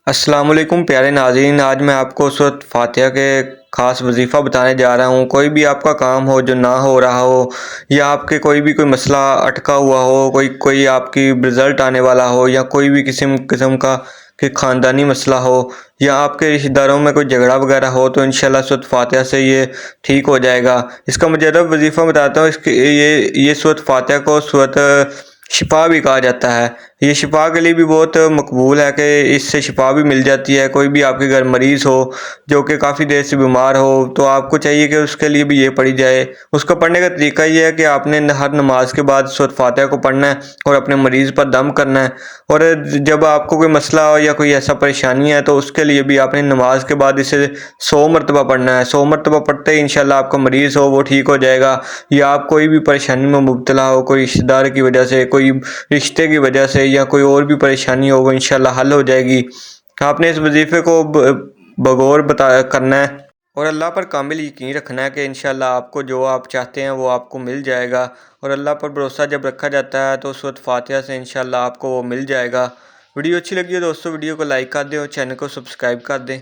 السلام علیکم پیارے ناظرین، آج میں آپ کو سورۃ فاتحہ کے خاص وظیفہ بتانے جا رہا ہوں۔ کوئی بھی آپ کا کام ہو جو نہ ہو رہا ہو، یا آپ کے کوئی مسئلہ اٹکا ہوا ہو، کوئی آپ کی رزلٹ آنے والا ہو، یا کوئی بھی قسم کا کہ خاندانی مسئلہ ہو، یا آپ کے رشتہ داروں میں کوئی جھگڑا وغیرہ ہو، تو انشاءاللہ سورۃ فاتحہ سے یہ ٹھیک ہو جائے گا۔ اس کا مجرب وظیفہ بتاتا ہوں۔ یہ سورۃ فاتحہ کو سورۃ شفا بھی کہا جاتا ہے۔ یہ شفا کے لیے بھی بہت مقبول ہے کہ اس سے شفا بھی مل جاتی ہے۔ کوئی بھی آپ کے گھر مریض ہو جو کہ کافی دیر سے بیمار ہو، تو آپ کو چاہیے کہ اس کے لیے بھی یہ پڑھی جائے۔ اس کو پڑھنے کا طریقہ یہ ہے کہ آپ نے ہر نماز کے بعد سورۃ فاتحہ کو پڑھنا ہے اور اپنے مریض پر دم کرنا ہے۔ اور جب آپ کو کوئی مسئلہ ہو یا کوئی ایسا پریشانی ہے، تو اس کے لیے بھی آپ نے نماز کے بعد اسے 100 مرتبہ پڑھنا ہے۔ 100 مرتبہ پڑھتے ہی انشاءاللہ آپ کا مریض ہو وہ ٹھیک ہو جائے گا، یا آپ کوئی بھی پریشانی میں مبتلا ہو، کوئی رشتہ دار کی وجہ سے، کوئی رشتے کی وجہ سے، یا کوئی اور بھی پریشانی ہو، وہ انشاءاللہ حل ہو جائے گی۔ آپ نے اس وظیفے کو بغور کرنا ہے، اور اللہ پر کامل یقین رکھنا ہے کہ انشاءاللہ آپ کو جو آپ چاہتے ہیں وہ آپ کو مل جائے گا۔ اور اللہ پر بھروسہ جب رکھا جاتا ہے تو سورۃ فاتحہ سے انشاءاللہ آپ کو وہ مل جائے گا۔ ویڈیو اچھی لگی ہے دوستو، ویڈیو کو لائک کر دیں اور چینل کو سبسکرائب کر دیں۔